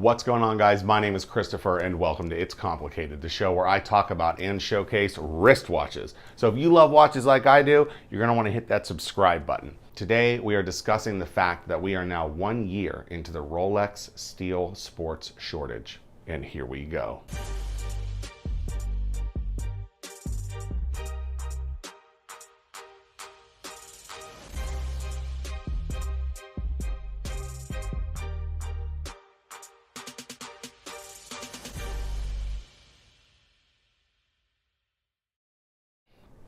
What's going on, guys? My name is Christopher and welcome to It's Complicated, the show where I talk about and showcase wristwatches. So if you love watches like I do, you're going to want to hit that subscribe button. Today we are discussing the fact that we are now 1 year into the Rolex steel sports shortage. And here we go.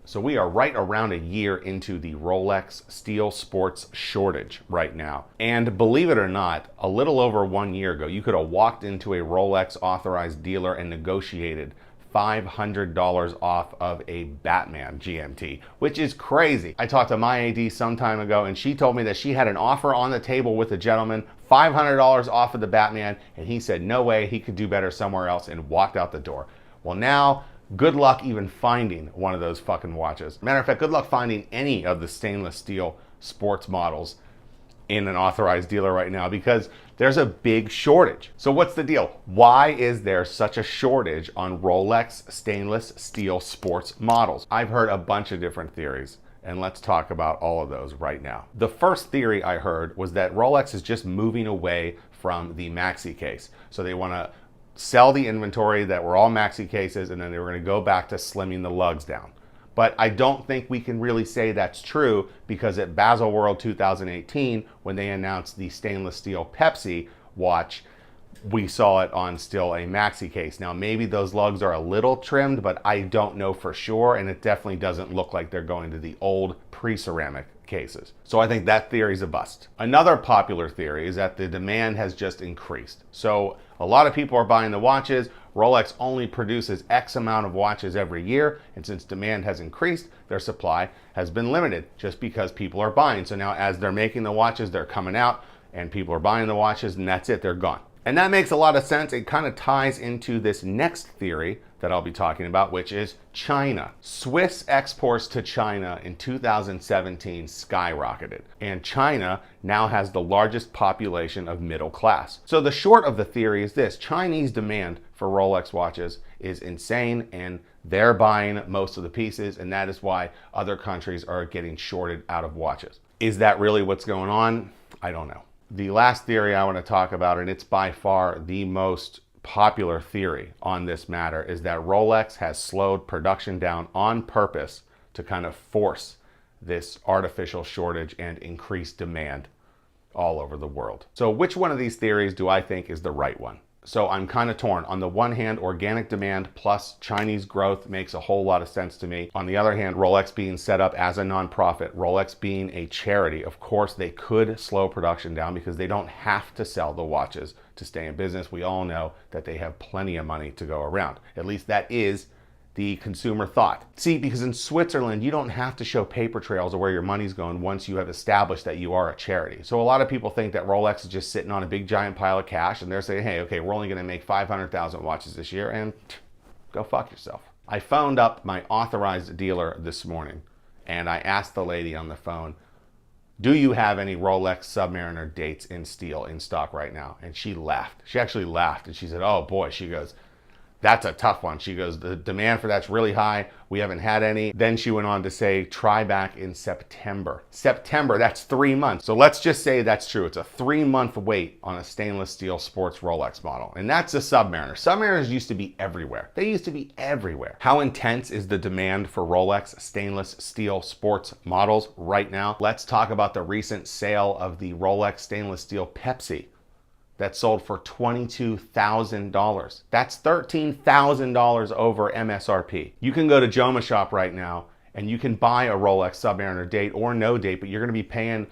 So we are right around a year into the Rolex steel sports shortage right now. And believe it or not, a little over 1 year ago, you could have walked into a Rolex authorized dealer and negotiated $500 off of a Batman GMT, which is crazy. I talked to my AD some time ago and she told me that she had an offer on the table with a gentleman, $500 off of the Batman, and he said no way, he could do better somewhere else, and walked out the door. Well, now, good luck even finding one of those fucking watches. Matter of fact, good luck finding any of the stainless steel sports models in an authorized dealer right now because there's a big shortage. So what's the deal? Why is there such a shortage on Rolex stainless steel sports models? I've heard a bunch of different theories, and let's talk about all of those right now. The first theory I heard was that Rolex is just moving away from the maxi case. So they want to sell the inventory that were all maxi cases, and then they were going to go back to slimming the lugs down. But I don't think we can really say that's true because at Baselworld 2018, when they announced the stainless steel Pepsi watch, we saw it on still a maxi case. Now maybe those lugs are a little trimmed, but I don't know for sure, and it definitely doesn't look like they're going to the old pre-ceramic cases. So I think that theory is a bust. Another popular theory is that the demand has just increased. So a lot of people are buying the watches. Rolex only produces X amount of watches every year, and since demand has increased, their supply has been limited just because people are buying. So now as they're making the watches, they're coming out and people are buying the watches, and that's it, they're gone. And that makes a lot of sense. It kind of ties into this next theory that I'll be talking about, which is China. Swiss exports to China in 2017 skyrocketed, and China now has the largest population of middle class. So the short of the theory is this: Chinese demand for Rolex watches is insane, and they're buying most of the pieces, and that is why other countries are getting shorted out of watches. Is that really what's going on? I don't know. The last theory I want to talk about, and it's by far the most popular theory on this matter, is that Rolex has slowed production down on purpose to kind of force this artificial shortage and increased demand all over the world. So which one of these theories do I think is the right one? So I'm kind of torn. On the one hand, organic demand plus Chinese growth makes a whole lot of sense to me. On the other hand, Rolex being set up as a nonprofit, Rolex being a charity, of course they could slow production down because they don't have to sell the watches to stay in business. We all know that they have plenty of money to go around. At least that is the consumer thought. See, because in Switzerland, you don't have to show paper trails of where your money's going once you have established that you are a charity. So a lot of people think that Rolex is just sitting on a big giant pile of cash and they're saying, hey, okay, we're only gonna make 500,000 watches this year, and go fuck yourself. I phoned up my authorized dealer this morning and I asked the lady on the phone, do you have any Rolex Submariner dates in steel in stock right now? And she laughed. She actually laughed and she said, oh boy, she goes, that's a tough one. She goes, the demand for that's really high. We haven't had any. Then she went on to say, try back in September. September, that's 3 months. So let's just say that's true. It's a 3-month wait on a stainless steel sports Rolex model. And that's a Submariner. Submariners used to be everywhere. They used to be everywhere. How intense is the demand for Rolex stainless steel sports models right now? Let's talk about the recent sale of the Rolex stainless steel Pepsi that sold for $22,000. That's $13,000 over MSRP. You can go to Joma Shop right now and you can buy a Rolex Submariner date or no date, but you're gonna be paying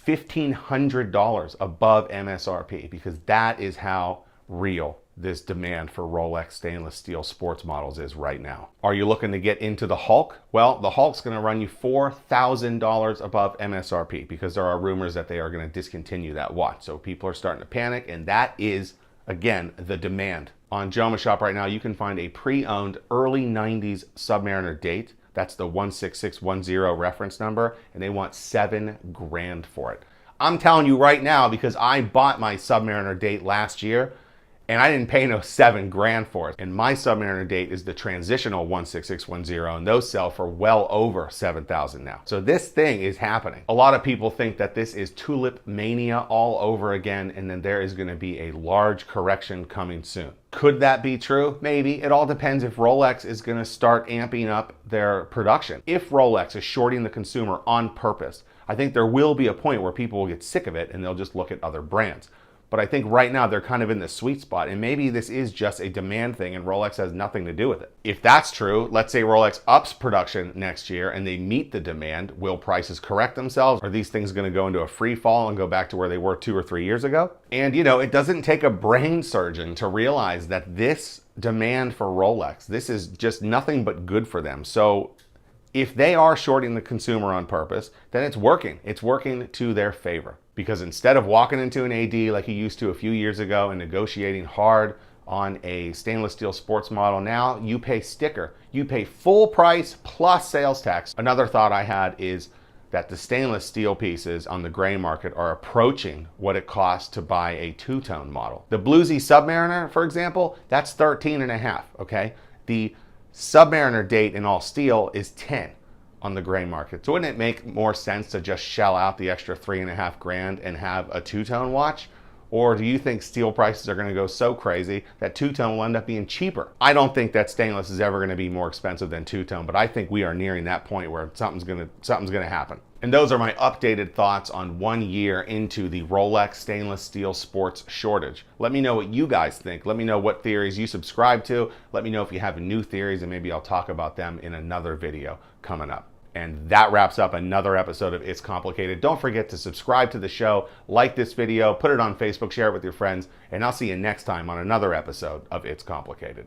$1,500 above MSRP because that is how real this demand for Rolex stainless steel sports models is right now. Are you looking to get into the Hulk? Well, the Hulk's gonna run you $4,000 above MSRP because there are rumors that they are gonna discontinue that watch. So people are starting to panic, and that is, again, the demand. On Joma Shop right now, you can find a pre-owned early 90s Submariner date. That's the 16610 reference number, and they want $7 grand for it. I'm telling you right now, because I bought my Submariner date last year, And I didn't pay no $7,000 for it. And my Submariner date is the transitional 16610, and those sell for well over $7,000 now. So this thing is happening. A lot of people think that this is tulip mania all over again, and then there is going to be a large correction coming soon. Could that be true? Maybe. It all depends if Rolex is going to start amping up their production. If Rolex is shorting the consumer on purpose, I think there will be a point where people will get sick of it and they'll just look at other brands. But I think right now they're kind of in the sweet spot, and maybe this is just a demand thing and Rolex has nothing to do with it. If that's true, let's say Rolex ups production next year and they meet the demand, will prices correct themselves? Are these things going to go into a free fall and go back to where they were 2 or 3 years ago? And you know, it doesn't take a brain surgeon to realize that this demand for Rolex, this is just nothing but good for them. So if they are shorting the consumer on purpose, then it's working. It's working to their favor. Because instead of walking into an AD like you used to a few years ago and negotiating hard on a stainless steel sports model, now you pay sticker. You pay full price plus sales tax. Another thought I had is that the stainless steel pieces on the gray market are approaching what it costs to buy a two-tone model. The bluesy Submariner, for example, that's 13.5, okay? The Submariner date in all steel is 10 on the gray market. So wouldn't it make more sense to just shell out the extra $3,500 and have a two-tone watch? Or do you think steel prices are going to go so crazy that two-tone will end up being cheaper? I don't think that stainless is ever going to be more expensive than two-tone, but I think we are nearing that point where something's going to happen. And those are my updated thoughts on 1 year into the Rolex stainless steel sports shortage. Let me know what you guys think. Let me know what theories you subscribe to. Let me know if you have new theories, and maybe I'll talk about them in another video coming up. And that wraps up another episode of It's Complicated. Don't forget to subscribe to the show, like this video, put it on Facebook, share it with your friends, and I'll see you next time on another episode of It's Complicated.